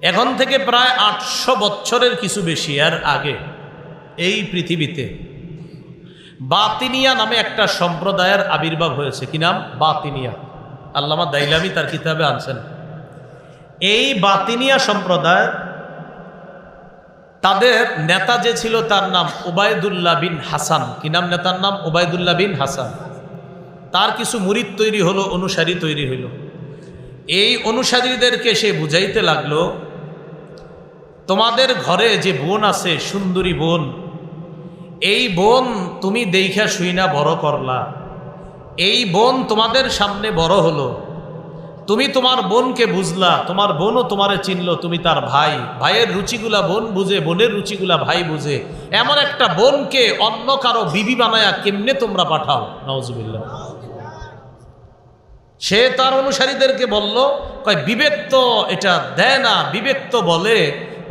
এখন থেকে প্রায় 800 বছরের কিছু বেশি এর আগে এই পৃথিবীতে বাতিনিয়া নামে একটা সম্প্রদায়ের আবির্ভাব হয়েছে। কি নাম? বাতিনিয়া। আল্লামা দাইলামি তার কিতাবে আনছেন। এই বাতিনিয়া সম্প্রদায়, তাদের নেতা যে ছিল তার নাম ওবায়দুল্লাহ বিন হাসান। কি নাম নেতার নাম? ওবায়দুল্লাহ বিন হাসান। তার কিছু মুরিদ তৈরি হলো, অনুসারী তৈরি হইল। এই অনুসারীদেরকে সে বুঝাইতে লাগলো, তোমাদের ঘরে যে বোন আছে, সুন্দরী বোন, এই বোন তুমি দেইখা শুইনা বড় করলা, এই বোন তোমাদের সামনে বড় হলো, তুমি তোমার বোনকে বুঝলা, তোমার বোনও তোমারে চিনলো, তুমি তার ভাই, ভাইয়ের রুচিগুলা বোন বুঝে, বোনের রুচিগুলা ভাই বুঝে, এমন একটা বোনকে অন্য কারো বিবি বানায়া কেমনে তোমরা পাঠাও? নাউজুবিল্লাহ। সে তার অনুসারীদেরকে বলল, কয় বিবেক তো এটা দেয় না, বিবেক তো বলে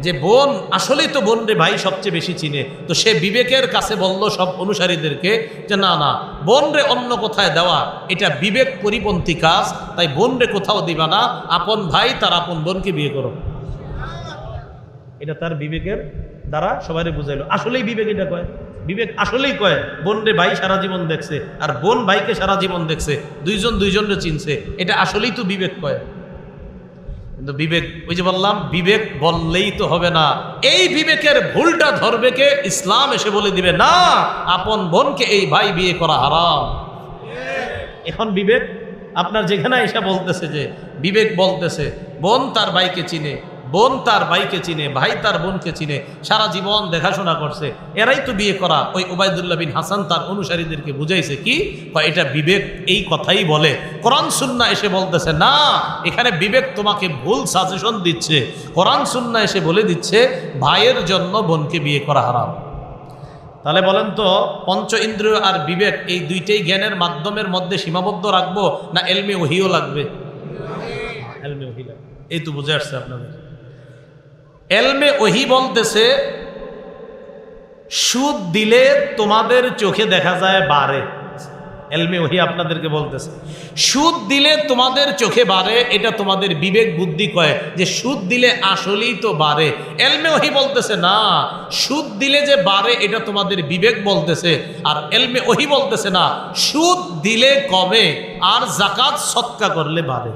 যে বোন আসলেই তো বোন রে ভাই সবচেয়ে বেশি চিনে। তো সে বিবেকের কাছে বলল সব অনুসারীদেরকে যে না না, বোন রে অন্য কোথায় দেওয়া এটা বিবেক পরিপন্থী কাজ, তাই বোন রে কোথাও দিবা না, আপন ভাই তার আপন বোনকে বিয়ে করো। এটা তার বিবেকের দ্বারা সবাই বুঝাইলো। আসলেই বিবেক এটা কয়, বিবেক আসলেই কয় বোন রে ভাই সারা জীবন দেখছে, আর বোন ভাইকে সারা জীবন দেখছে, দুইজন দুইজনরে চিনছে, এটা আসলেই তো বিবেক কয়। কিন্তু বিবেক, ওই যে বললাম, বিবেক বললেই তো হবে না, এই বিবেকের ভুলটা ধরবে কে? ইসলাম এসে বলে দিবে না, আপন বোনকে এই ভাই বিয়ে করা হারাম। এখন বিবেক আপনার যেখানে এসে বলতেছে যে বিবেক বলতেছে বোন তার ভাইকে চিনে, বোন তার ভাইকে চিনে, ভাই তার বোনকে চিনে, সারা জীবন দেখাশোনা করছে, এরাই তো বিয়ে করা। ওই ওবায়দুল্লাহ বিন হাসান তার অনুসারীদেরকে বুঝাইছে কি, এটা বিবেক এই কথাই বলে। কোরআন সুন্নাহ এসে বলতেছে না, এখানে বিবেক তোমাকে ভুল সাজেশন দিচ্ছে। কোরআন সুন্নাহ এসে বলে দিচ্ছে ভাইয়ের জন্য বোনকে বিয়ে করা হারাম। তাহলে বলেন তো, পঞ্চ ইন্দ্রিয় আর বিবেক এই দুইটাই জ্ঞানের মাধ্যমের মধ্যে সীমাবদ্ধ রাখবো, না এলমে ওহিও লাগবে? এলমে ওহি লাগবে। এই তো বুঝে আসছে আপনাদের। এলমে ওহি বলতেছে সুদ দিলে তোমাদের চোখে দেখা যায় বাড়ে। এলমে ওহি আপনাদেরকে বলতেছে সুদ দিলে তোমাদের চোখে বাড়ে, এটা তোমাদের বিবেক বুদ্ধি কয় যে সুদ দিলে আসলেই তো বাড়ে। এলমে ওহি বলতেছে না, সুদ দিলে যে বাড়ে এটা তোমাদের বিবেক বলতেছে, আর এলমে ওহি বলতেছে না, সুদ দিলে কমে আর যাকাত সদকা করলে বাড়ে।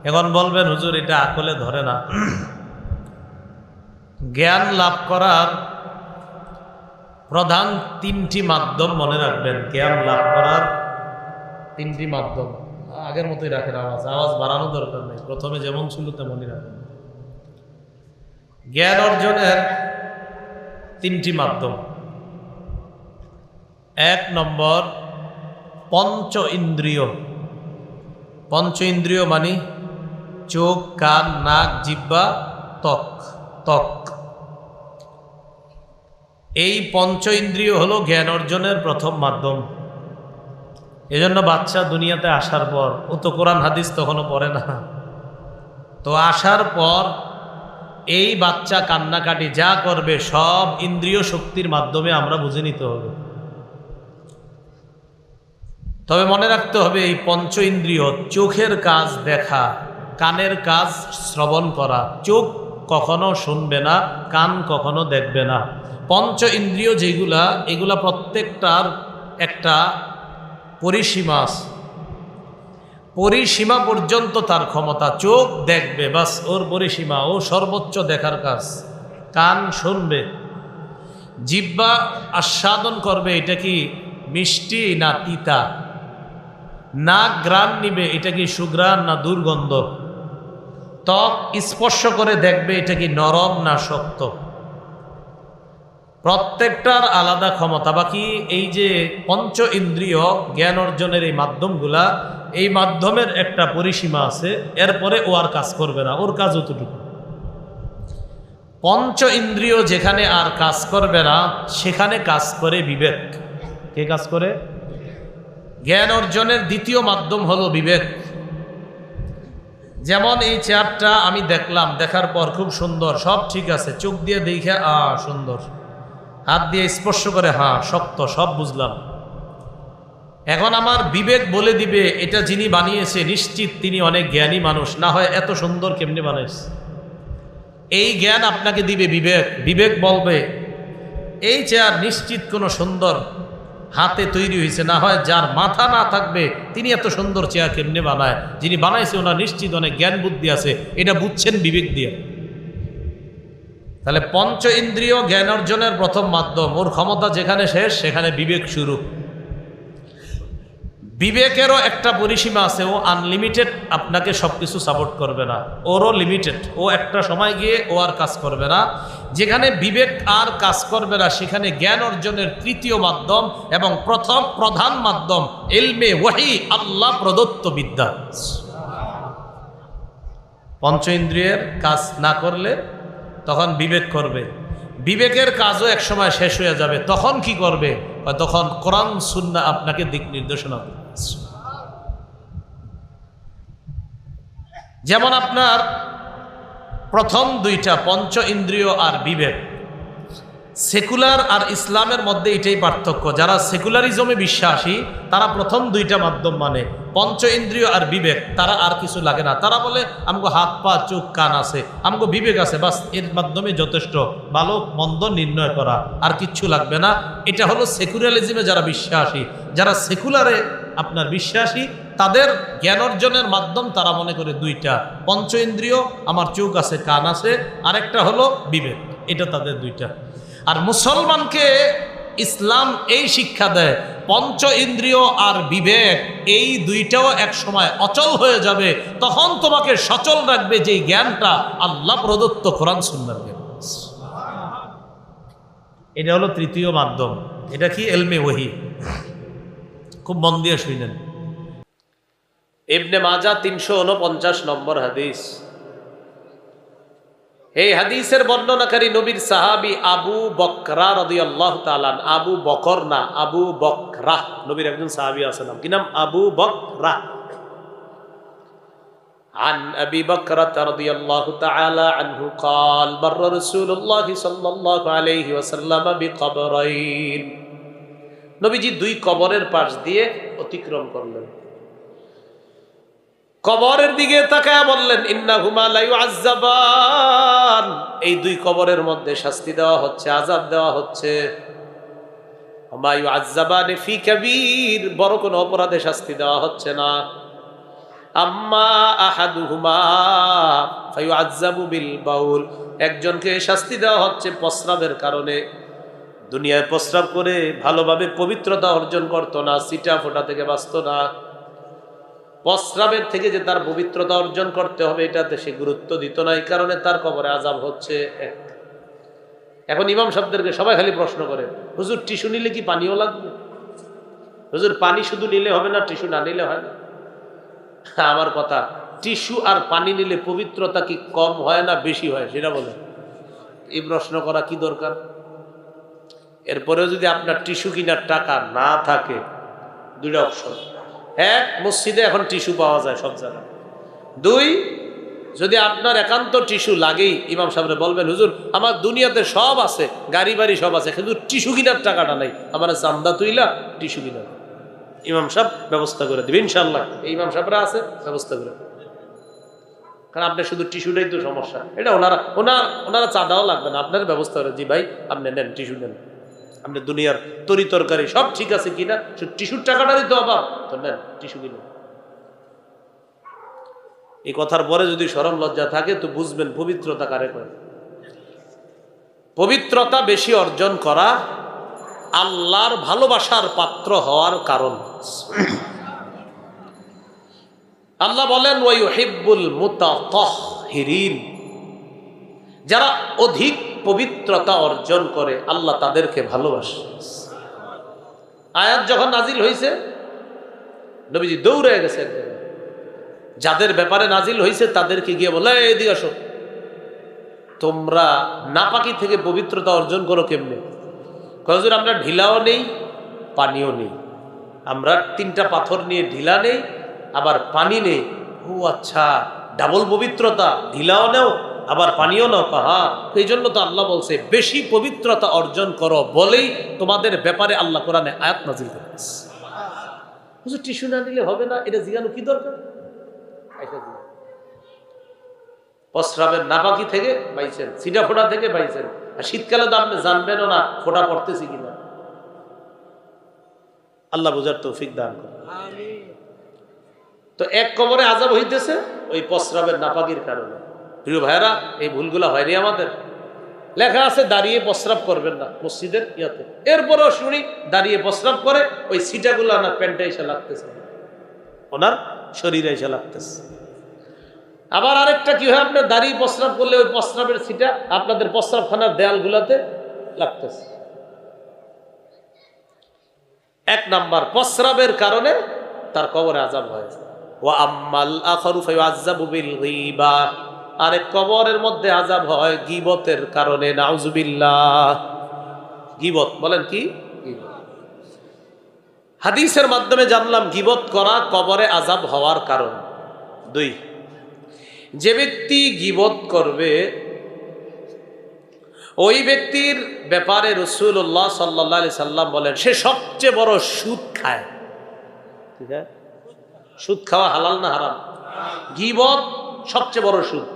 এখন বলবেন হুজুর এটা আকলে ধরে না। জ্ঞান লাভ করার প্রধান তিনটি মাধ্যম মনে রাখবেন। জ্ঞান লাভ করার তিনটি মাধ্যম। আগের মতোই রাখেন, আওয়াজ বাড়ানো দরকার নেই, প্রথমে যেমন ছিল তেমনই রাখেন। জ্ঞান অর্জনের তিনটি মাধ্যম। 1 নম্বর পঞ্চ ইন্দ্রিয়। পঞ্চ ইন্দ্রিয় মানে চোখ, কান, নাক, জিহ্বা, ত্বক। এই পঞ্চ ইন্দ্রিয় হলো জ্ঞান অর্জনের প্রথম মাধ্যম। এজন্য বাচ্চা দুনিয়াতে আসার পর, ও তো কোরআন হাদিস তখনও পড়ে না, তো আসার পর এই বাচ্চা কান্নাকাটি যা করবে সব ইন্দ্রিয় শক্তির মাধ্যমে আমরা বুঝে নিতে হবে। তবে মনে রাখতে হবে এই পঞ্চ ইন্দ্রিয়, চোখের কাজ দেখা, কানের কাজ শ্রবণ করা, চোখ কখনো শুনবে না, কান কখনো দেখবে না। পঞ্চ ইন্দ্রিয় যেগুলা, এগুলা প্রত্যেকটার একটা পরিসীমা আছে, পরিসীমা পর্যন্ত তার ক্ষমতা। চোখ দেখবে, বাস ওর পরিসীমা, ও সর্বোচ্চ দেখার কাজ। কান শুনবে, জিহ্বা আস্বাদন করবে এটা কি মিষ্টি না তিতা, নাক ঘ্রাণ নিবে এটা কি সুঘ্রাণ না দুর্গন্ধ, ত্বক স্পর্শ করে দেখবে এটা কি নরম না শক্ত। প্রত্যেকটার আলাদা ক্ষমতা। বাকি এই যে পঞ্চ ইন্দ্রিয় জ্ঞান অর্জনের এই মাধ্যমগুলা, এই মাধ্যমের একটা পরিসীমা আছে, এরপরে ও আর কাজ করবে না, ওর কাজ অতটুকু। পঞ্চ ইন্দ্রিয় যেখানে আর কাজ করবে না সেখানে কাজ করে বিবেক। কে কাজ করে? জ্ঞান অর্জনের দ্বিতীয় মাধ্যম হলো বিবেক। যেমন এই চেয়ারটা আমি দেখলাম, দেখার পর খুব সুন্দর, সব ঠিক আছে, চোখ দিয়ে দেখে সুন্দর, হাত দিয়ে স্পর্শ করে শক্ত, সব বুঝলাম। এখন আমার বিবেক বলে দিবে এটা যিনি বানিয়েছে নিশ্চিত তিনি অনেক জ্ঞানী মানুষ, না হয় এত সুন্দর কেমনে বানাইছে। এই জ্ঞান আপনাকে দিবে বিবেক। বিবেক বলবে এই চেয়ার নিশ্চিত কোনো সুন্দর হাতে তৈরি হয়েছে, না হয় যার মাথা না থাকবে তিনি এত সুন্দর চেয়ার কেমনে বানায়। যিনি বানাইছে ওনার নিশ্চিত অনেক জ্ঞান বুদ্ধি আছে, এটা বুঝছেন বিবেক দিয়ে। তাহলে পঞ্চ ইন্দ্রিয় জ্ঞান অর্জনের প্রথম মাধ্যম। ওর ক্ষমতা যেখানে শেষ সেখানে বিবেক শুরু। বিবেকেরও একটা পরিসীমা আছে, ও আনলিমিটেড আপনাকে সবকিছু সাপোর্ট করবে না, ওরও লিমিটেড। ও একটা সময় গিয়ে ও আর কাজ করবে না। যেখানে বিবেক আর কাজ করবে না সেখানে জ্ঞান অর্জনের তৃতীয় মাধ্যম এবং প্রথম প্রধান মাধ্যম ইলমে ওয়াহি, আল্লাহ প্রদত্ত বিদ্যা। পঞ্চ ইন্দ্রিয়ের কাজ না করলে তখন বিবেক করবে। বিবেকের কাজও এক সময় শেষ হয়ে যাবে, তখন কি করবে? তখন কোরআন সুন্নাহ আপনাকে দিক নির্দেশনা দেবে। যেমন আপনার প্রথম দুইটা পঞ্চ ইন্দ্রিয় আর বিবেক, সেকুলার আর ইসলামের মধ্যে এটাই পার্থক্য। যারা সেকুলারিজমে বিশ্বাসী তারা প্রথম দুইটা মাধ্যম মানে পঞ্চ ইন্দ্রিয় আর বিবেক, তারা আর কিছু লাগে না। তারা বলে আমগো হাত পা চোখ কান আছে, আমগো বিবেক আছে, বাস এর মাধ্যমে যথেষ্ট ভালো মন্দ নির্ণয় করা, আর কিচ্ছু লাগবে না। এটা হলো সেকুলারিজমে যারা বিশ্বাসী। যারা সেকুলারে আপনার বিশ্বাসী তাদের জ্ঞান অর্জনের মাধ্যম তারা মনে করে দুইটা, পঞ্চ ইন্দ্রিয় আমার চোখ আছে কান আছে, আরেকটা হলো বিবেক, এটা তাদের দুইটা। আর মুসলমানকে ইসলাম এই শিক্ষা দেয় পঞ্চ ইন্দ্রিয় আর বিবেক এই দুইটাও এক সময় অচল হয়ে যাবে, তখন তোমাকে সচল রাখবে যেই জ্ঞানটা আল্লাহ প্রদত্ত কোরআন সুন্নাহর জ্ঞান। এটা হলো তৃতীয় মাধ্যম। এটা কি? ইলমে ওয়াহি। খুব মন দিয়ে শুনেন। ইবনে মাজাহ 349 নম্বর হাদিস। এই হাদিসের বর্ণনাকারী নবীর সাহাবী আবু বকরা রাদিয়াল্লাহু তাআলা। আবু বকর না, আবু বকরা। নবীর একজন সাহাবী আছে, নাম কি? নাম আবু বকরা। عن أبي بكرة رضي الله تعالى عنه قال مر رسول الله صلى الله عليه وسلم بقبرين। নবীজি দুই কবরের পাশ দিয়ে অতিক্রম করলেন। কবরের দিকে তাকায়া বললেন ইন্নাহুমা লা ইউআজ্জাবান, এই দুই কবরের মধ্যে শাস্তি দেওয়া হচ্ছে, আযাব দেওয়া হচ্ছে। ওমা ইউআজ্জাবান ফি কাবীর, বড় কোনো অপরাধে শাস্তি দেওয়া হচ্ছে না। আম্মা আহাদুহুমা ফায়ুআজ্জাবু বিল বাউল, একজনকে শাস্তি দেওয়া হচ্ছে প্রস্রাবের কারণে। দুনিয়ায় প্রস্রাব করে ভালোভাবে পবিত্রতা অর্জন করতো না, সিটা ফোটা থেকে বাঁচতো না। প্রস্রাবের থেকে যে তার পবিত্রতা অর্জন করতে হবে এটাতে সে গুরুত্ব দিত না, এই কারণে তার কবরে আযাব হচ্ছে। এখন ইমাম সাহেবদেরকে সবাই খালি প্রশ্ন করে, হুজুর টিস্যু নিলে কি পানিও লাগবে? হুজুর পানি শুধু নিলে হবে না, টিস্যু না নিলে হয় না? আমার কথা, টিস্যু আর পানি নিলে পবিত্রতা কি কম হয় না বেশি হয় সেটা বলে? এই প্রশ্ন করা কি দরকার? এরপরেও যদি আপনার টিস্যু কেনার টাকা না থাকে, দুইটা অপশন। এক, মসজিদে এখন টিস্যু পাওয়া যায় সব জায়গায়। দুই, যদি আপনার একান্ত টিস্যু লাগেই ইমাম সাহেবরে বলবেন হুজুর আমার দুনিয়াতে সব আছে, গাড়ি বাড়ি সব আছে, কিন্তু টিস্যু কেনার টাকাটা নাই, আমার চান্দা তুইলা টিস্যু কিনা। ইমাম সাহেব ব্যবস্থা করে দেবে ইনশাল্লাহ। এই ইমাম সাহেবরা আছে, ব্যবস্থা করে দেবে। কারণ আপনার শুধু টিস্যুটাই তো সমস্যা, এটা ওনারা চাঁদাও লাগবে না, আপনার ব্যবস্থা করে, জি ভাই আপনি নেন টিস্যু নেন, আপনি দুনিয়ার তরি তরকারি সব ঠিক আছে কিনা, শুধু টিস্যুর টাকাটারই তো অভাব, তো নেন টিস্যু কিনা। এই কথার পরে যদি শরম লজ্জা থাকে তো বুঝবেন পবিত্রতা কারে করে। পবিত্রতা বেশি অর্জন করা আল্লাহর ভালোবাসার পাত্র হওয়ার কারণ। আল্লাহ বলেন ওয়ায়ুহিব্বুল মুতাতাহহিরিন, যারা অধিক পবিত্রতা অর্জন করে আল্লাহ তাদেরকে ভালোবাসে। আয়াত যখন নাজিল হয়েছে নবীজি দৌড়ে গেছে, যাদের ব্যাপারে নাজিল হয়েছে তাদেরকে গিয়ে বলে এদিকে আসো, তোমরা নাপাকি থেকে পবিত্রতা অর্জন করো কেমনে? হুজুর আমরা ঢিলাও নেই পানিও নেই, আমরা 3টা পাথর নিয়ে ঢিলা নেই আবার পানি নেই। ও আচ্ছা, ডাবল পবিত্রতা, ঢিলাও নেও আবার পানিও নাও। হ্যাঁ, এই জন্য তো আল্লাহ বলছে বেশি পবিত্রতা অর্জন করো বলেই তোমাদের ব্যাপারে আল্লাহ কোরআনে আয়াত নাজিল করেছে। হুজুর টিস্যু না নিলে হবে না, এটা জিজ্ঞানো কি দরকার? প্রস্রাবের নাপাকি থেকে বাইছেন, সিটা ফোটা থেকে বাইছেন, আর শীতকালে তো আপনি জানবেনও না ফোটা পড়তেছি কিনা। আল্লাহ বুঝার তৌফিক দান করে। তো এক কবরে আযাব হইতেছে ওই প্রস্রাবের নাপাকির কারণে। প্রিয় ভাইরা, এই ভুলগুলা হয়নি আমাদের। লেখা আছে দাঁড়িয়ে প্রস্রাব করবেন না মসজিদের ইয়াতে, এরপরও শুনি দাঁড়িয়ে প্রস্রাব করে, ওই সিটাগুলো না প্যান্টে এসে লাগতেছে, ওনার শরীরে এসে লাগতেছে। আবার আরেকটা কি হয়, আপনার দাঁড়িয়ে প্রস্রাব করলে ওই প্রস্রাবের সিটা আপনাদের প্রস্রাবখানার দেয়ালগুলাতে লাগতেছে। এক নাম্বার, প্রস্রাবের কারণে তার কবরে আযাব হয়। ওয়া আম্মাল আখারু ফায়ুআযাবু বিল গীবা, আরেক কবরের মধ্যে আযাব হয় গীবতের কারণে। নাউযুবিল্লাহ। গীবত বলেন কি? হাদিসের মাধ্যমে জানলাম গীবত করা কবরে আযাব হওয়ার কারণ। 2, যে ব্যক্তি গীবত করবে ওই ব্যক্তির ব্যাপারে রাসূলুল্লাহ সাল্লাল্লাহু আলাইহি সাল্লাম বলেন সে সবচেয়ে বড় সুদ খায়। ঠিক আছে, সুদ খাওয়া হালাল না হারাম? গীবত সবচেয়ে বড় সুদ,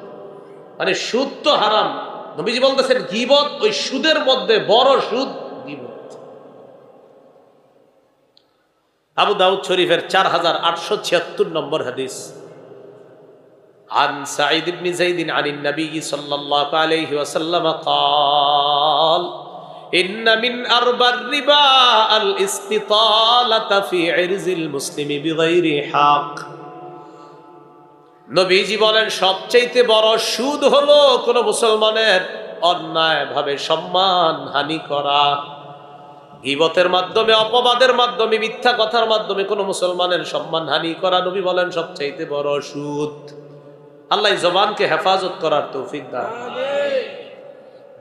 মানে সুদ তো হারাম, নবীজি বলতেছেন গীবত ওই সুদের মধ্যে বড় সুদ গীবত। আবু দাউদ শরীফের 4876 নম্বর হাদিস। عن سعيد بن زيد عن النبي صلى الله عليه وسلم قال إن من أربى الربا الاستطالة في عرض المسلم بغير حق। নবীজি বলেন সবচেয়ে বড় সুদ হলো কোন মুসলমানের অন্যায়ভাবে সম্মান হানি করা। গীবতের মাধ্যমে, অপবাদের মাধ্যমে, মিথ্যা কথার মাধ্যমে কোন মুসলমানের সম্মান হানি করা, নবী বলেন সবচেয়ে বড় সুদ। আল্লাহ জবানকে হেফাজত করার তৌফিক দান।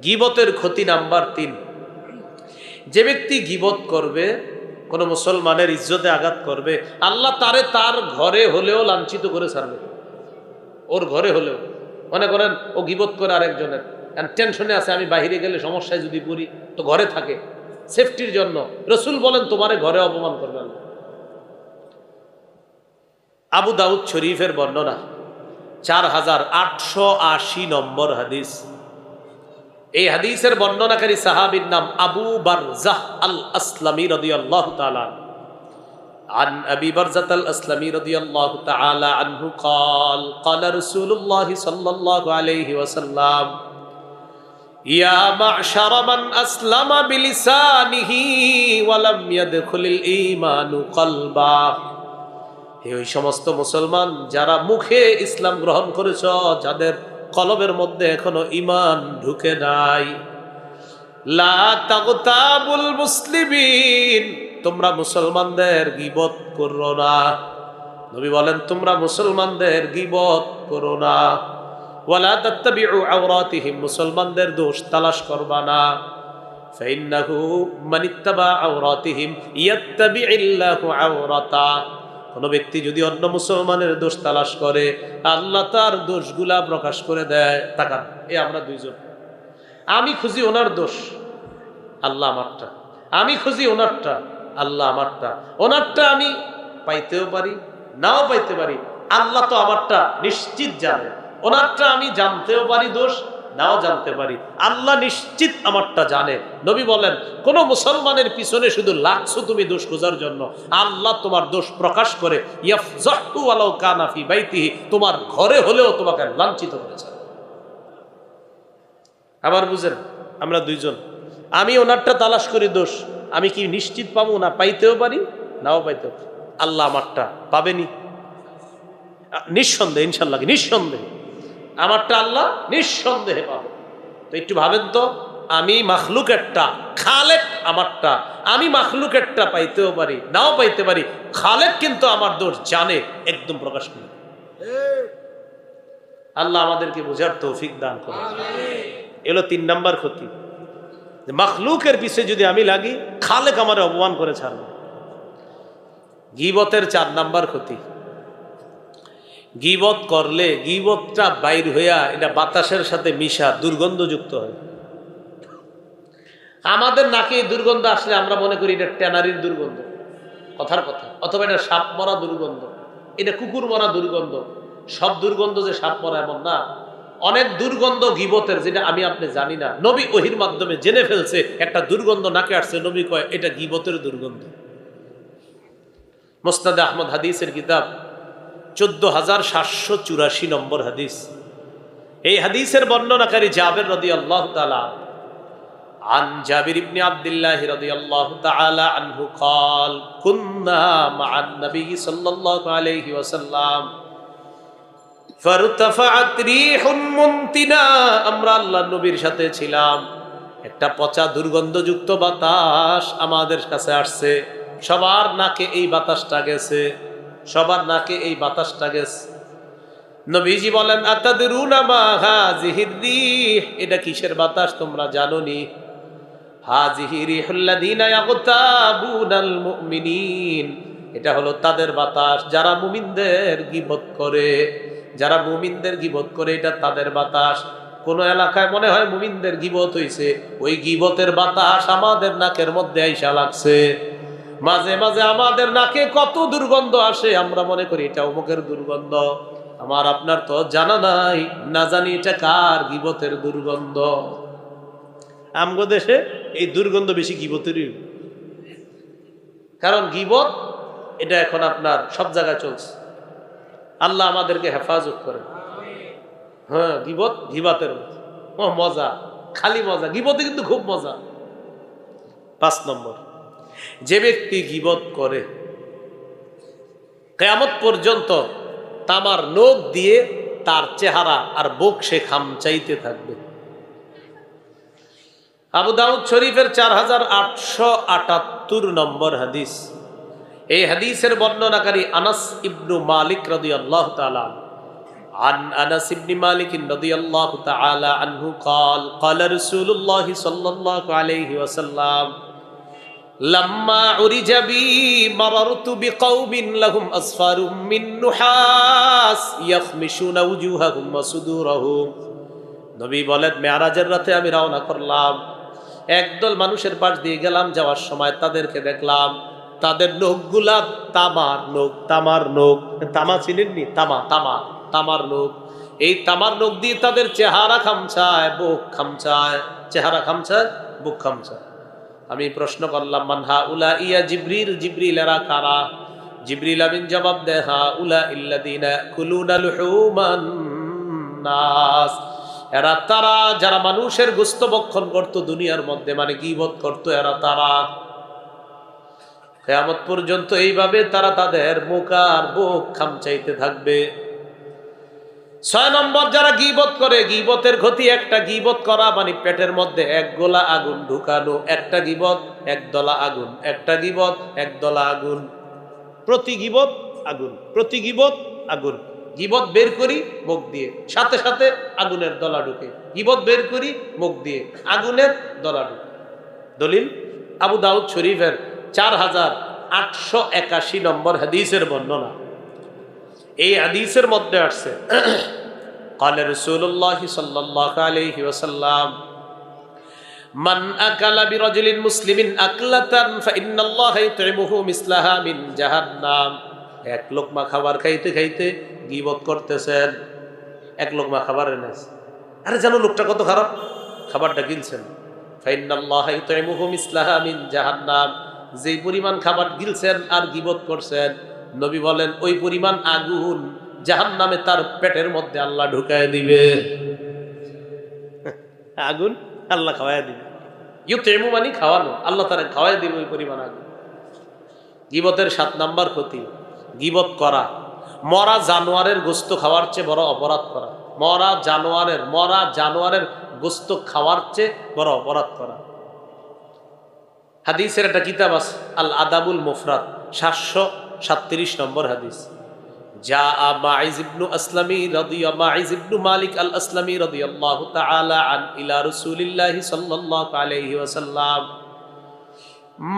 গীবতের ক্ষতি নাম্বার 3, যে ব্যক্তি গীবত করবে, কোন মুসলমানের ইজ্জতে আঘাত করবে, আল্লাহ তারে তার ঘরে হলেও লাঞ্ছিত করে ছাড়বে। ওর ঘরে হলেও, মনে করেন ও গীবত করে আরেকজনের, টেনশনে আছে আমি বাইরে গেলে সমস্যায় যদি পড়ি, তো ঘরে থাকে সেফটির জন্য। রাসূল বলেন তোমারে ঘরে অপমান করবে না। আবু দাউদ শরীফের বর্ণনা 4880 নম্বর হাদিস। এই হাদিসের বর্ণনাকারী সাহাবীর নাম আবু বারজাহ আল আসলামী রাদিয়াল্লাহু তাআলা। عن أبي برزة الأسلمي رضي الله تعالى عنه قال قال رسول الله صلى الله عليه وسلم يا معشر من أسلم بلسانه ولم يدخل الإيمان قلبه। এই সমস্ত মুসলমান যারা মুখে ইসলাম গ্রহণ করেছ, যাদের কলবের মধ্যে এখনো ঈমান ঢুকে নাই। লা তাগতাবুল মুসলিমিন, তোমরা মুসলমানদের গীবত করো না। নবী বলেন তোমরা মুসলমানদের গীবত করো না। ওয়ালা তাত্তাবিউ আওরাতিহিম, মুসলমানদের দোষ তালাশ করবা না। ফাইন্নাহু মান ইত্তাবা আওরাতিহিম ইয়াত্তাবিউল্লাহু আওরাতা, কোন ব্যক্তি যদি অন্য মুসলমানের দোষ তালাশ করে, আল্লাহ তার দোষগুলা প্রকাশ করে দেয়। তাকান, আমরা দুইজন, আমি খুঁজি ওনার দোষ, আল্লাহ আমারটা, আমি খুঁজি ওনারটা, আল্লাহ আমারটা। ওনারটা আমি পাইতেও পারি, নাও পাইতে পারি, আল্লাহ তো আমারটা নিশ্চিত জানে। ওনারটা আমি জানতেও পারি দোষ, নাও জানতে পারি, আল্লাহ নিশ্চিত আমারটা জানে। নবী বলেন কোন মুসলমানের পিছনে শুধু লাগছো তুমি দোষ খোঁজার জন্য, আল্লাহ তোমার দোষ প্রকাশ করে ইয়াফজাহু ওয়ালাউ কানা ফি বাইতিহি, তোমার ঘরে হলেও তোমাকে লাঞ্ছিত করেছে। আবার বুঝেন, আমরা দুইজন, আমি ওনারটা তালাশ করি দোষ, আমি কি নিশ্চিত পাবো না? পাইতেও পারি, নাও পাইতেও পারি। আল্লাহ আমারটা পাবেনি নিঃসন্দেহে, ইনশাল্লাহ নিঃসন্দেহে আমারটা আল্লাহ নিঃসন্দেহে পাবে। তো একটু ভাবেন তো, আমি মাখলুকেরটা, খালেক আমারটা, আমি মাখলুকেরটা পাইতেও পারি, নাও পাইতে পারি, খালেক কিন্তু আমার দোষ জানে, একদম প্রকাশ করে। আল্লাহ আমাদেরকে বোঝার তৌফিক দান করে। এলো 3 নাম্বার ক্ষতি, যে মাখলুকের পিছে যদি আমি লাগি, খালেক আমার অপমান করে ছাড়বে। গীবতের 4 নাম্বার ক্ষতি, গীবত করলে গীবতটা বাইর হইয়া এটা বাতাসের সাথে মিশা দুর্গন্ধযুক্ত হয়। আমাদের নাকে দুর্গন্ধ আসলে আমরা মনে করি এটা ট্যানারির দুর্গন্ধ, কথার কথা, অথবা এটা সাপ মরা দুর্গন্ধ, এটা কুকুর মরা দুর্গন্ধ। সব দুর্গন্ধ যে সাপ মরা এমন না, অনেক দুর্গন্ধ গীবতের যেটা আমি আপনি জানি না, নবী ওহির মাধ্যমে জেনে ফেলছে। একটা দুর্গন্ধ নাকে আসছে, নবী কয় এটা গীবতের দুর্গন্ধ। মুসনাদে আহমদ হাদিসের কিতাব 14,784 নম্বর হাদিস। এই হাদিসের বর্ণনাকারী জাবের রাদিয়াল্লাহু তাআলা عن جابر بن عبد الله رضي الله تعالى عنه قال كنا مع النبي صلى الله عليه وسلم فارتفعت ريح منتنا আমরা আল্লাহর নবীর সাথে ছিলাম, একটা পচা দুর্গন্ধযুক্ত বাতাস আমাদের কাছে আসছে। সবার নাকে এই বাতাসটা গেছে, সবার নাকে এই বাতাসটা গেছে। নবীজি বলেন আতাদরুনা মা হাযিহির রিহ, এটা কিসের বাতাস তোমরা জানো নি? হাযিহি রিহুল্লাযিনা ইয়াগতাবুনাল মুমিনিন, এটা হলো তাদের বাতাস যারা মুমিনদের গীবত করে। যারা মুমিনদের গীবত করে এটা তাদের বাতাস। কোন এলাকায় মনে হয় মুমিনদের গীবত হইছে, ওই গীবতের বাতাস আমাদের নাকের মধ্যে আইসা লাগছে। মাঝে মাঝে আমাদের নাকে কত দুর্গন্ধ আসে, আমরা মনে করি এটা অমুকের দুর্গন্ধ। আমার আপনার তো জানা নাই, না জানি এটা কার গীবতের দুর্গন্ধ। আমগো দেশে এই দুর্গন্ধ বেশি গীবতেরই, কারণ গীবত এটা এখন আপনার সব জায়গায় চলছে। আল্লাহ আমাদেরকে হেফাজত করে। হ্যাঁ, গীবত গীবাতের মজা, খালি মজা, গীবতে কিন্তু খুব মজা। 5 নম্বর, যে ব্যক্তি গীবত করে কিয়ামত পর্যন্ত তামার নখ দিয়ে তার চেহারা আর বুক সে খামচাইতে থাকবে। আবু দাউদ শরীফের 4878 নম্বর হাদিস। এই হাদিসের বর্ণনাকারী আনাস ইবনু মালিক রাদিয়াল্লাহু তাআলা عن أنس بن مالك رضي الله تعالى عنه قال قال رسول الله صلى الله عليه وسلم لما عرج بي مررت بقوم لهم أصفار من نحاس يخمشون وجوههم وصدورهم। নবী বলেন মেরাজের রাতে আমি রওনা করলাম, একদল মানুষের পাশ দিয়ে গেলাম, যাওয়ার সময় তাদেরকে দেখলাম তাদের নখগুলা তামার নখ। তামার নখ, তামা চিনেননি? তামা তামা তামার নখ। এই তামার নখ দিয়ে তাদের চেহারা খামচায়, বুক খামচায়, চেহারা খামচায়, বুক খামচায়। আমি প্রশ্ন করলাম মানহা উলা ইয়া জিবরিল, জিবরিল এরা কারা? জিবরিল আমিন জবাব দেয় হা উলা ইল্লাযিনা কুলুনা লুহুমান নাস, এরা তারা যারা মানুষের গোশত ভক্ষণ করত দুনিয়ার মধ্যে, মানে গীবত করত, এরা তারা। কিয়ামত পর্যন্ত এইভাবে তারা তাদের মুখ আর বুক খামচাইতে থাকবে। 6 নম্বর, যারা গীবত করে, গীবতের ক্ষতি একটা, গীবত করা মানে পেটের মধ্যে এক গোলা আগুন ঢুকানো। একটা গীবত এক দলা আগুন, একটা গীবত এক দলা আগুন। প্রতি গীবত আগুন, প্রতি গীবত আগুন। গীবত বের করি মুখ দিয়ে, সাথে সাথে আগুনের দলা ঢুকে। গীবত বের করি মুখ দিয়ে, আগুনের দলা ঢুকে। দলিল আবু দাউদ শরীফের 4881 নম্বর হাদিসের বর্ণনা। এই হাদিসের মধ্যে আসছে قال رسول الله صلى الله عليه وسلم من أكل برجل مسلم أكلة فإن الله يطعمه مثلها من جهنم। এক লোকমা খাবার খাইতে খাইতে গীবত করতেছেন, এক লোকমা খাবার এনেছে, আরে জানো লোকটা কত খারাপ, খাবারটা গিলছেন। فإن الله يطعمه مثلها من جهنم, যেই পরিমাণ খাবার গিলছেন আর গীবত করছেন, নবী বলেন ওই পরিমাণ আগুন জাহান্নামে তার পেটের মধ্যে আল্লাহ ঢুকায় দিবে। আগুন আল্লাহ খাওয়ায় দিবে। ইউতিমু মানে খাওয়ানো, আল্লাহ তারা খাওয়ায় দিবে ওই পরিমাণ আগুন। গীবতের 7 নাম্বার ক্ষতি, গীবত করা মরা জানোয়ারের গোশত খাওয়ার চেয়ে বড় অপরাধ করা। মরা জানোয়ারের গোশত খাওয়ার চেয়ে বড় অপরাধ করা। হাদিসের একটা কিতাব আছে আল আদাবুল মুফরাদ, 737 নম্বর হাদিস। جاء معاذ بن أسلمي معاذ بن مالك الأسلمي رضي الله تعالى عنه إلى رسول الله صلى الله عليه وسلم।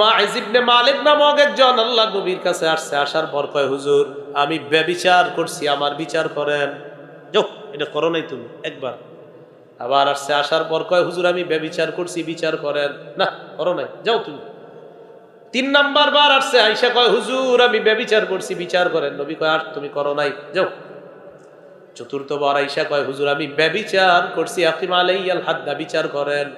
معاذ بن مالك নামক একজন আল্লাহর নবীর কাছে আসছে। আসার পর কয় হুজুর আমি ব্যভিচার করছি, আমার বিচার করেন। যাও, এটা করো নাই তুমি একবার। আবার আসছে, আসার পর কয় হুজুর আমি ব্যভিচার করছি, বিচার করেন। না করো নাই, যাও তুমি। 3 নাম্বার বার আসছে, আয়েশা কয় হুজুর আমি ব্যভিচার করছি, বিচার করেন। নবী কয় আর তুমি করো নাই, যাও। চতুর্থবার আয়েশা কয় হুজুর আমি ব্যভিচার করছি, আকিম আলাইয়াল হাদ্দা, বিচার করেন।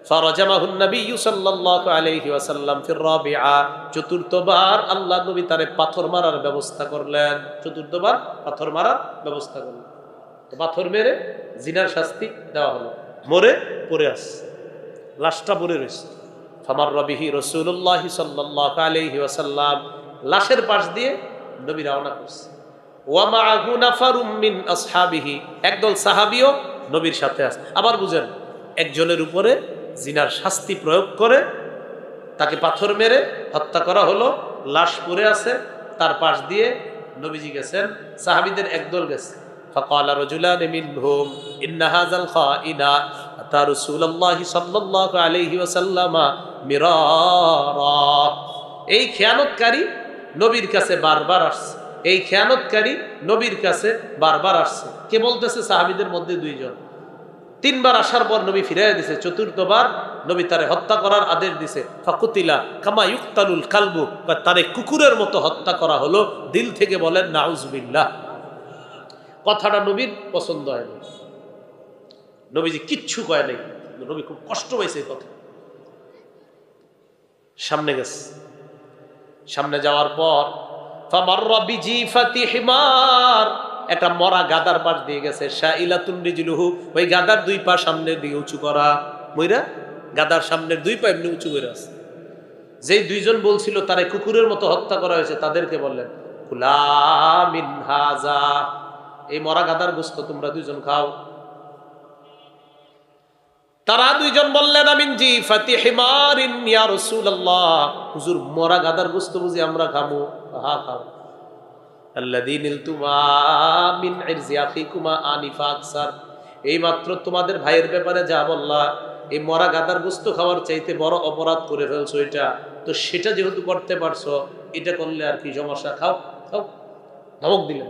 ফারাজামাহুন নবী সাল্লাল্লাহু আলাইহি ওয়াসাল্লাম ফির রাবিআ, চতুর্থবার আল্লাহ নবী তারে পাথর মারার ব্যবস্থা করলেন। চতুর্থবার পাথর মারার ব্যবস্থা করলেন। তো পাথর মেরে জিনার শাস্তি দেওয়া হলো। মরে পড়ে আসছে, লাশটা পড়ে রয়েছে। ফামাররা বিহি রাসূলুল্লাহ সাল্লাল্লাহু আলাইহি ওয়াসাল্লাম, লাশের পাশ দিয়ে নবী রওনা করছে। ওয়া মাআহু নাফারুম মিন আসহাবিহি, একদল সাহাবীও নবীর সাথে আছে। আবার বুঝেন, একজনের উপরে জিনার শাস্তি প্রয়োগ করে তাকে পাথর মেরে হত্যা করা হলো, লাশ পড়ে আছে, তার পাশ দিয়ে নবীজি গেছেন, সাহাবীদের একদল গেছে। ফাকালা রাজুলান মিনহুম ইন্না হাযাল খাইনা আতা রাসূলুল্লাহ সাল্লাল্লাহু আলাইহি ওয়াসাল্লাম মিরারা, এই খেয়ানতকারী নবীর কাছে বারবার আসছে, এই খেয়ানতকারী নবীর কাছে বারবার আসছে। কে বলতেছে? সাহাবীদের মধ্যে 2 জন। 3 বার আসার পর নবী ফিরাইয়া দিছে, চতুর্থবার নবী তারে হত্যা করার আদেশ দিছে। ফাকুতিলা কামা ইউক্তালুল কালবু, তারে কুকুরের মতো হত্যা করা হলো। দিল থেকে বলেন নাউজুবিল্লাহ। কথাটা নবীর পছন্দ হয় না, নবীজি কিচ্ছু কয় নাই, নবী খুব কষ্ট পাইছে এই কথা। সামনে গেছে, সামনে যাওয়ার পর ফামাররা বিজিফাতি হিমার, একটা মরা গাদার পাশ দিয়ে গেছে। শাইলাতুন রিজলুহু, ওই গাদার 2 পা সামনের দিকে উঁচু করা, মইরা গাদার সামনের 2 পা এমনি উঁচু করে আছে। যেই 2 জন বলছিল তারে কুকুরের মতো হত্যা করা হয়েছে, তাদেরকে বললেন কুলা মিন হাযা, এই মরা গাদার গোশত তোমরা 2 জন খাও। তারা 2 জন বললেন আমিন জিফাতি হিমারিন ইয়া রাসূলুল্লাহ, হুজুর মরা গাদার গোশত বুঝি আমরা খাবো? হ্যাঁ খাও। আল্লাযী নিলতুমা মিন ইরজি আখিকুমা আনিফা আকসার, এই মাত্র তোমাদের ভাইয়ের ব্যাপারে যা বললা, এই মরা গাদার গোশত খাওয়ার চাইতে বড় অপরাধ করে ফেলছো এটা, তো সেটা যেহেতু করতে পারছো, এটা করলে আর কি সমস্যা, খাও খাও, ধমক দিলেন।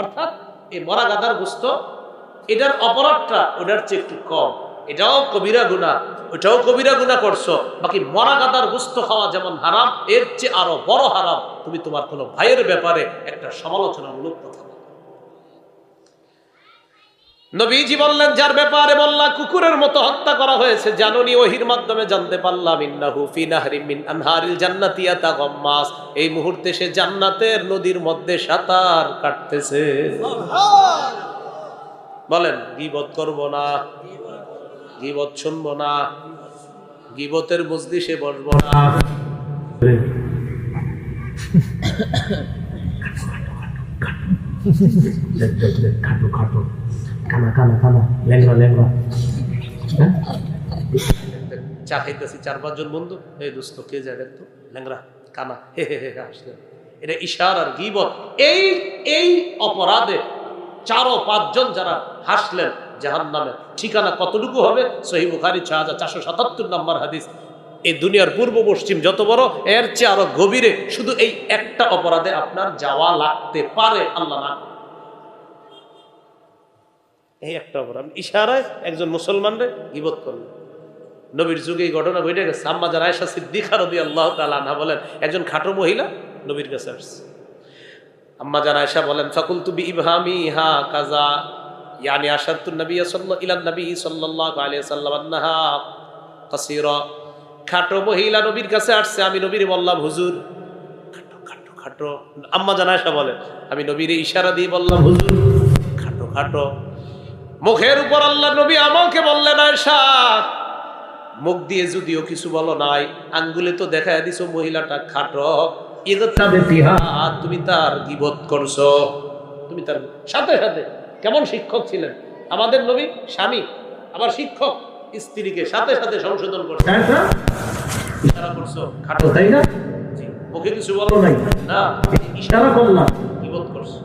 অর্থাৎ এই মরা গাদার গোশত, এটার অপরাধটা ওটার চেয়ে একটু কম, এটাও কবিরা গুনাহ, ওটাও কবিরা গুনাহ করছো, বাকি মরা গাদার গোশত খাওয়া যেমন হারাম, এর চেয়ে আরো বড় হারাম তুমি তোমার কোনো ভাইয়ের ব্যাপারে একটা সমালোচনামূলক কথা বলো। নবীজি বললেন যার ব্যাপারে বললা কুকুরের মতো হত্যা করা হয়েছে, জানুনি ওহির মাধ্যমে জানতে পারলাম ইন্নাহু ফি নাহরিম মিন আনহারিল জান্নাতি ইয়াতাগাম্মাস, এই মুহূর্তে সে জান্নাতের নদীর মধ্যে সাঁতার কাটতেছে। বলেন গীবত করব না, গীবত শুনবো না, গীবতের মজলিসে বসবো না। খাটো খাটো কানা কানা কানা ল্যাংড়া ল্যাংড়া। চা খাইতেছি 4-5 জন বন্ধু, এই দোস্ত কে যায় দেখতো, ল্যাংড়া কানা, হে হে হে হাসলেন। এটা ইশারার গীবত। এই এই অপরাধে 4 ও 5 জন যারা হাসলেন, জাহান্নামের ঠিকানা কতটুকু হবে? সহিহ বুখারী 6477 নম্বর হাদিস। এই দুনিয়ার পূর্ব পশ্চিম যত বড়, এর চেয়ে আরো গভীরে শুধু এই একটা অপরাধে আপনার যাওয়া লাগতে পারে, আল্লাহ না। এই একটা অপরাধ ইশারায় একজন মুসলমানরে গীবত করলেন। নবীর যুগে এই ঘটনা ঘটে গেছে। আম্মা জান আয়েশা সিদ্দিকা রাদিয়াল্লাহু তাআলা আনহা বলেন, একজন খাটো মহিলা নবীর কাছে আসছে। আম্মা জান আয়েশা বলেন ফাকুলতু বিইবহামি হা কাযা, ইয়ানি আশারতু নবী সাল্লাল্লাহু আলাইহি ওয়াসাল্লাম আন্নাহা কাসীরা। খাটো মহিলা নবীর কাছে আসছে, আমি নবীরে বললাম হুজুর খাটো খাটো খাটো। আম্মা জান আয়েশা বলেন আমি নবীরে ইশারা দিয়ে বললাম হুজুর খাটো খাটো। মুখের উপর আল্লাহ নবী আমাকে বললেন আয়েশা, মুখ দিয়ে যদিও কিছু বলো নাই, আঙ্গুলে তো দেখায় দিছো মহিলাটা খাটো, তুমি তার গীবত করছো। তুমি তার সাথে সাথে, কেমন শিক্ষক ছিলেন আমাদের নবী, স্বামী আবার শিক্ষক, স্ত্রীকে সাথে সাথে সংশোধন করছো, ইশারা করছো খাটো, তাই না? মুখে কিছু বলো নাই, না ইশারা করলাম, গীবত করছো।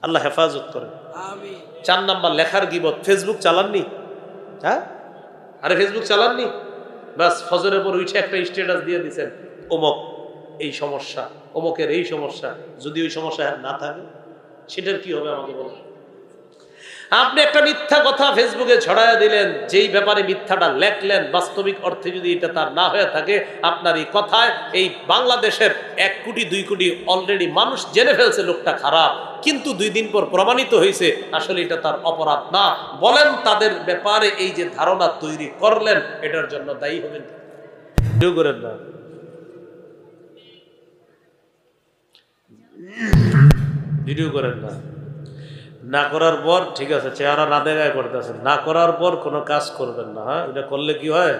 আল্লাহ হেফাজত করে। 4 নাম্বার লেখার গীবত। ফেসবুক চালাননি? হ্যাঁ, আরে ফেসবুক চালাননি? বাস ফজরের পর উঠে একটা স্ট্যাটাস দিয়ে দিচ্ছেন, অমুক এই সমস্যা, অমুকের এই সমস্যা। যদি ওই সমস্যা না থাকে সেটার কি হবে আমাকে বলো। আপনি একটা মিথ্যা কথা ফেসবুকে ছড়াইয়া দিলেন, যেই ব্যাপারে মিথ্যাটা লেখলেন বাস্তবিক অর্থে যদি এটা তার না হয়ে থাকে, আপনার এই কথায় এই বাংলাদেশের 1 কোটি 2 কোটি অলরেডি মানুষ জেনে ফেলছে লোকটা খারাপ, কিন্তু 2 দিন পর প্রমাণিত হয়েছে আসলে এটা তার অপরাধ না। বলেন তাদের ব্যাপারে এই যে ধারণা তৈরি করলেন, এটার জন্য দায়ী হবেন? ভিডিও করেন না, ভিডিও করেন না। না করার পর ঠিক আছে, চেহারা না দেখায় করতেছেন, না করার পর কোনো কাজ করবেন না। হ্যাঁ, এটা করলে কি হয়?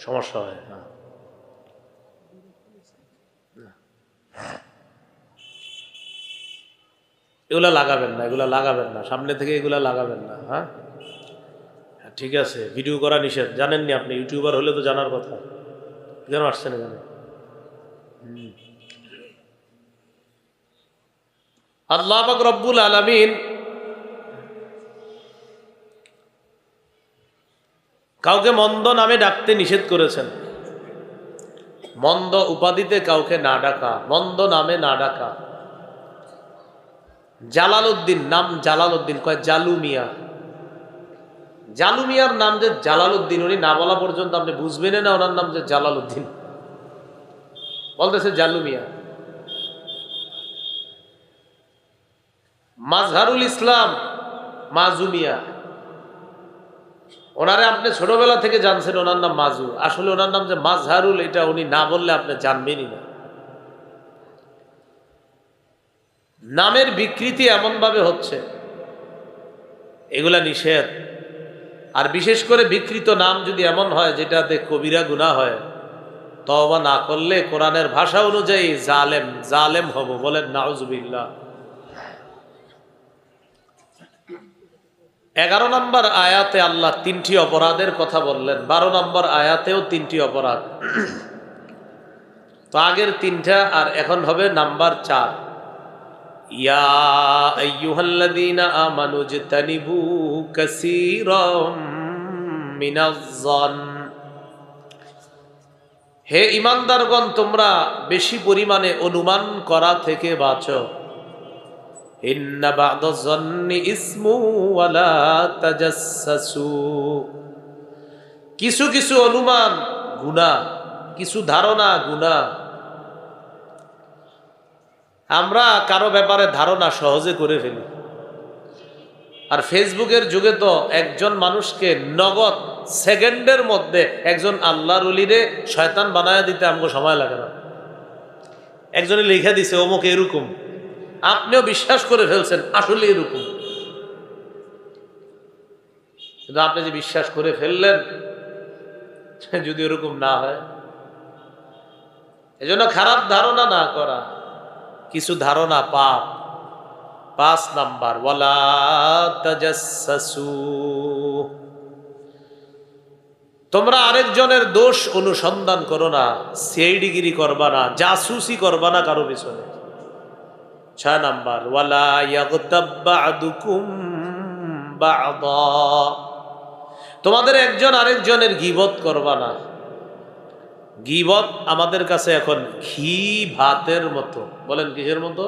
সমস্যা হয়। হ্যাঁ, এগুলা লাগাবেন না, এগুলা লাগাবেন না, সামনে থেকে এগুলা লাগাবেন না। হ্যাঁ, ঠিক আছে, ভিডিও করা নিষেধ। জানেননি আপনি? ইউটিউবার হলে তো জানার কথা, কেন আসছেন এখানে? আল্লাহ পাক রব্বুল আলামিন কাউকে মন্দ নামে ডাকতে নিষেধ করেছেন। মন্দ উপাধিতে কাউকে না ডাকা, মন্দ নামে না ডাকা। জালালউদ্দিন, নাম জালালউদ্দিন, কয় জালু মিয়া। জালু মিয়ার নাম যে জালালউদ্দিন, উনি না বলা পর্যন্ত আপনি বুঝবেন না ওনার নাম যে জালালউদ্দিন, বলতেছে জালু মিয়া। মাজহারুল ইসলাম মাজু মিয়া, ওনারে আপনি ছোটবেলা থেকে জানছেন ওনার নাম মাজু, আসলে ওনার নাম যে মাজহারুল, এটা উনি না বললে আপনি জানবেনই না। নামের বিকৃতি এমন ভাবে হচ্ছে, এগুলা নিষেধ। আর বিশেষ করে বিকৃত নাম যদি এমন হয় যেটাতে কবিরা গুনাহ হয়, তওবা না করলে কোরআনের ভাষা অনুযায়ী জালেম, জালেম হব। বলেন নাউজুবিল্লাহ। 11 নম্বর আয়াতে আল্লাহ 3টি অপরাধের কথা বললেন, 12 নম্বর আয়াতেও 3টি অপরাধ। তো আগের 3টা আর এখন হবে নাম্বার 4। ইয়া আইয়ুহাল্লাযীনা আমানু ইজতানিবু কাসীরাম মিনাজ-যন, হে ঈমানদারগণ তোমরা বেশি পরিমাণে অনুমান করা থেকে বাঁচো। ইন্না বা'দাজ-যন্নি ইসমু ওয়া লা তাজাসসু, কিছু কিছু অনুমান গুনাহ, কিছু ধারণা গুনাহ। আমরা কারো ব্যাপারে ধারণা সহজে করে ফেলি। আর ফেসবুকের যুগে তো একজন মানুষকে নগদ সেকেন্ডের মধ্যে একজন আল্লাহর ওলিরে শয়তান বানায় দিতে আমাকে সময় লাগে না। একজনে লিখে দিছে অমুক এরকম, আপনিও বিশ্বাস করে ফেলছেন আসলে এরকম, কিন্তু আপনি যে বিশ্বাস করে ফেললেন যদি এরকম না হয়। এজন্য খারাপ ধারণা না করা, কিছু ধারণা পাপ। 5 নাম্বার, ওয়ালা তাজাসসু, তোমরা আরেকজনের দোষ অনুসন্ধান করো না, সিআইডিগিরি করবা না, জাসুসি করবা না কারো পিছনে। 6 নাম্বার, ওয়ালা ইয়াগতাব বা'দুকুম বা'দা, তোমাদের একজন আরেকজনের গীবত করবা না। গীবত আমাদের কাছে এখন ঘি ভাতের মতো। বলেন কিসের মতো?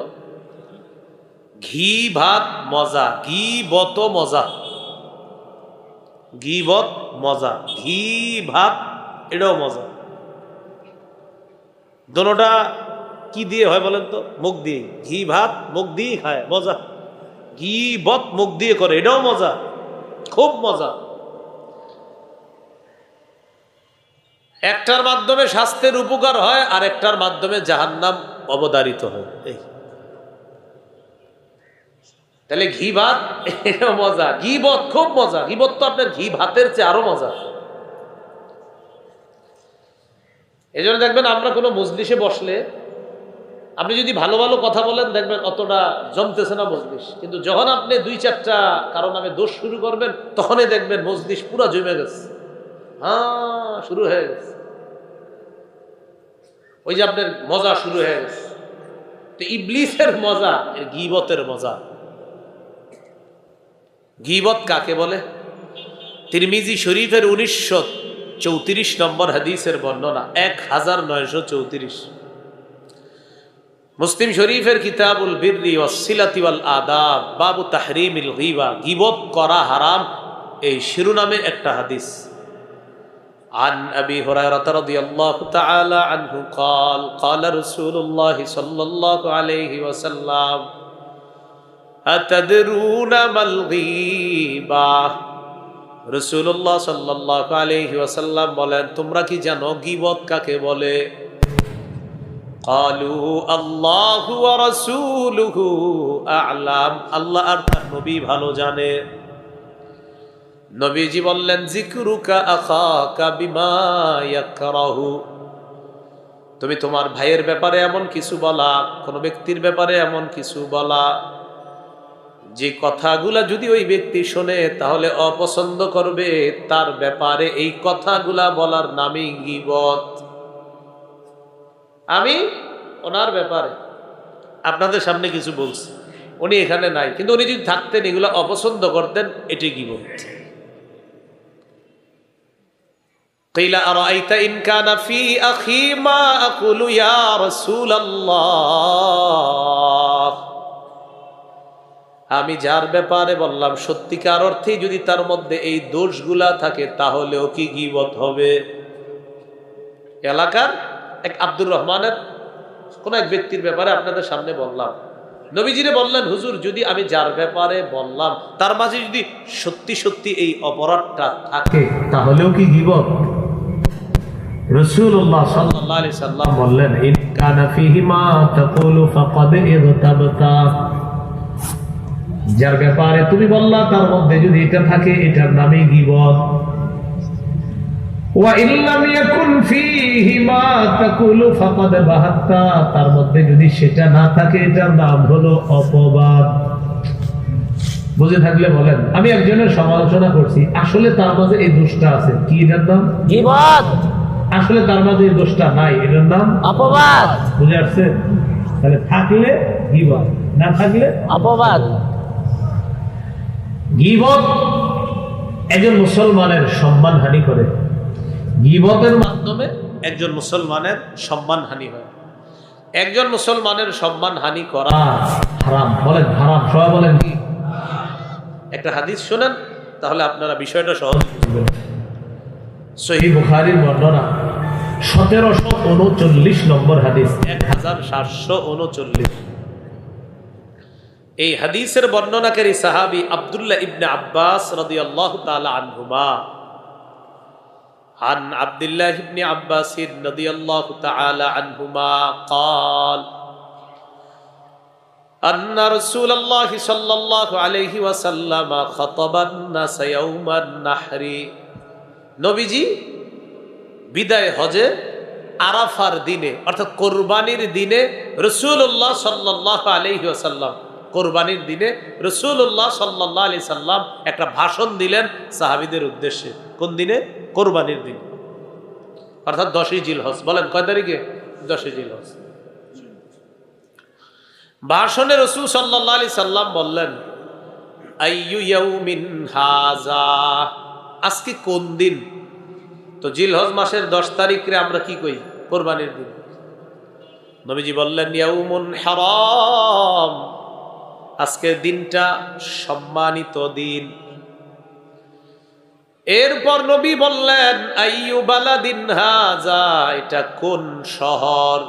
ঘি ভাত মজা, গীবত মজা, গীবত মজা, ঘি ভাত এটাও মজা। দোনোটা কি দিয়ে হয় বলেন তো? মুখ দিয়ে। ঘি ভাত মুখ দিয়ে খায়, মজা। গীবত মুখ দিয়ে করে, এটাও মজা, খুব মজা। একটার মাধ্যমে স্বাস্থ্যের উপকার হয়, আর একটার মাধ্যমে জাহান্নাম অবধারিত হয়। এই তাহলে ঘি ভাত এটাও মজা, গীবত খুব মজা। গীবত তো আপনার ঘি ভাতের চেয়ে আরো মজা। এই জন্য দেখবেন আমরা কোনো মজলিসে বসলে আপনি যদি ভালো ভালো কথা বলেন দেখবেন অতটা জমতেছে না মজলিস, কিন্তু যখন আপনি 2-4টা কারো নামে দোষ শুরু করবেন তখনই দেখবেন মজলিস পুরো জমে গেছে। হ্যাঁ, শুরু হয়ে গেছে, ওই যে আপনার মজা শুরু হয়ে গেছে। তো ইবলিসের মজা, গীবতের মজা। গীবত কাকে বলে? তিরমিজি শরীফের 1934 নম্বর হাদিসের বর্ণনা, 1934। মুসলিম শরীফের কিতাবুল বিররি ওয়াসসিলাতি ওয়াল আদাব বাবু তাহরিমিল গীবা, গীবত করা হারাম, এই শিরোনামে একটা হাদিস। عن أبي هريرة رضي الله تعالى عنه قال قال رسول الله صلى الله عليه وسلم أتدرون ما الغيبة রাসূলুল্লাহ সাল্লাল্লাহু আলাইহি ওয়াসাল্লাম বলেন, তোমরা কি জানো গীবত কাকে বলে? ক্বালু আল্লাহু ওয়া রাসূলুহু আ'লাম, আল্লাহ আর তার নবী ভালো জানে। নবীজি বললেন, যিকরুকা আখাকা বিমা ইয়াকরাহু, তুমি তোমার ভাইয়ের ব্যাপারে এমন কিছু বলা, কোন ব্যক্তির ব্যাপারে এমন কিছু বলা যে কথাগুলা যদি ওই ব্যক্তি শোনে তাহলে অপছন্দ করবে, তার ব্যাপারে এই কথাগুলা বলার নামই গীবত। আমি ওনার ব্যাপারে আপনাদের সামনে কিছু বলছি, উনি এখানে নাই, কিন্তু উনি যদি থাকতেন এগুলা অপছন্দ করতেন, এটি গীবত। قيل أرأيت إن كان في أخي ما أقول يا رسول الله, আমি যার ব্যাপারে বললাম সত্যিকার অর্থে যদি তার মধ্যে এই দোষগুলা থাকে তাহলেও কি গীবত হবে? এলাকার এক আব্দুর রহমানের কোন এক ব্যক্তির ব্যাপারে আপনাদের সামনে বললাম, নবীজিরে বললেন, হুজুর যদি আমি যার ব্যাপারে বললাম তার মাঝে যদি সত্যি সত্যি এই অপরাধটা থাকে তাহলেও কি গীবত? রাসূলুল্লাহ সাল্লাল্লাহু আলাইহি সাল্লাম বললেন, ইন কানা ফীহি মা তাকুলু ফাকাদ ইগতাবতা, যার ব্যাপারে তুমি বললা তার মধ্যে যদি এটা থাকে এটার নামই গীবত। ওয়া ইন লাম ইয়াকুন ফীহি মা তাকুলু ফাকাদ বাহাত্তা, তার মধ্যে যদি সেটা না থাকে এটার নাম হলো অপবাদ। বুঝে থাকলে বলেন, আমি একজনের সমালোচনা করছি, আসলে তার মাঝে এই দোষটা আছে, কি এটার নাম? গীবত। আসলে তার মাঝে এই দোষটা নাই, এটার নাম অপবাদ। বুঝে আসছে? তাহলে থাকলে গীবত, না থাকলে অপবাদ। গীবত একজন মুসলমানের সম্মান হানি করে, গীবতের মাধ্যমে একজন মুসলমানের সম্মান হানি হয়। একজন মুসলমানের সম্মান হানি করা হারাম। বলেন হারাম, সবাই বলেন কি? একটা হাদিস শোনেন তাহলে আপনারা বিষয়টা সহজ বুঝবেন। সহিহ বুখারীর বর্ণনা 1739 নম্বর হাদিস, 1739। এই হাদিসের বর্ণনাকারী সাহাবী আব্দুল্লাহ ইবনে আব্বাস রাদিয়াল্লাহু তাআলা আনহুমা। عن عبد الله بن عباس رضي الله تعالى عنهما قال أن رسول الله صلى الله عليه وسلم خطب الناس يوم النحر, নবীজি বিদায় হজে আরাফার দিনে অর্থাৎ কোরবানির দিনে রাসূলুল্লাহ সাল্লাল্লাহু আলাইহি ওয়াসাল্লাম, কোরবানির দিনে রাসূলুল্লাহ সাল্লাল্লাহু আলাইহি সাল্লাম একটা ভাষণ দিলেন সাহাবীদের উদ্দেশ্যে। কোন দিনে? কোরবানির দিন, অর্থাৎ 10ই জিলহজ। বলেন কয় তারিখে? 10ই জিলহজ। ভাষণে রাসূল সাল্লাল্লাহু আলাইহি সাল্লাম বললেন, আইয়ু ইয়াউমিন হাযা, আজকে কোন দিন? তো জিলহজ মাসের 10 তারিখে আমরা কি কই? কোরবানির দিন। নবীজি বললেন, ইয়াউমুন হারাম, আজকের দিনটা সম্মানিত দিন। এরপর নবী বললেন, আইয়ু বালাদিন হাযা, এটা কোন শহর?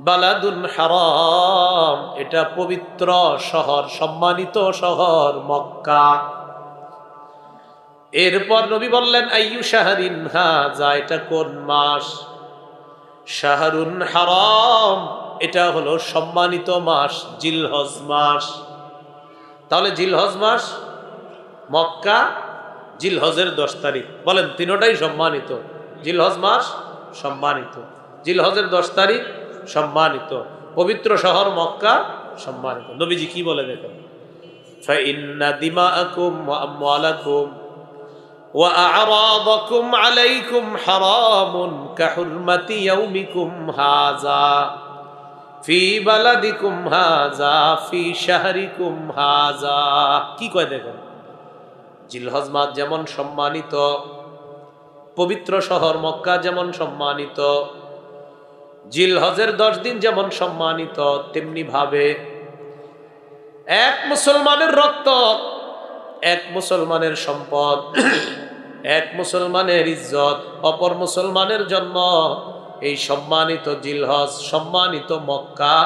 বালাদুন হারাম, এটা পবিত্র শহর, সম্মানিত শহর মক্কা। এরপর নবী বললেন, আইয়ু শাহরিন হাযা, এটা কোন মাস? শাহরুন হারাম, এটা হলো সম্মানিত মাস, জিলহজ মাস। তাহলে জিলহজ মাস, মক্কা, জিলহজের 10 তারিখ। বলেন তিনটাই সম্মানিত। জিলহজ মাস সম্মানিত, জিলহজের 10 তারিখ সম্মানিত, পবিত্র শহর মক্কা সম্মানিত। নবীজি কি বলে দেখেন, ফাইন্না দিমাআকুম ওয়া আমওয়ালাকুম ওয়া আ'রাদাকুম আলাইকুম হারামুন কাহুরমাতি ইয়াউমিকুম হাযা ফি বালাদিকুম হাযা ফি শাহরিকুম হাযা। কি কয় দেখেন, জিলহজ মাস যেমন সম্মানিত, পবিত্র শহর মক্কা যেমন সম্মানিত, জিলহজের 10 দিন যেমন সম্মানিত, তেমনি ভাবে এক মুসলমানের রক্ত, এক মুসলমানের সম্পদ, এক মুসলমানের ইজ্জত অপর মুসলমানের জন্য, এই সম্মানিত জিলহজ, সম্মানিত মক্কা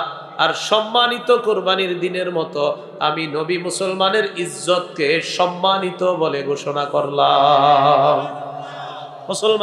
আর সম্মানিত কুরবানির দিনের মতো আমি নবী মুসলমানের ইজ্জতকে সম্মানিত বলে ঘোষণা করলাম। মুসলমান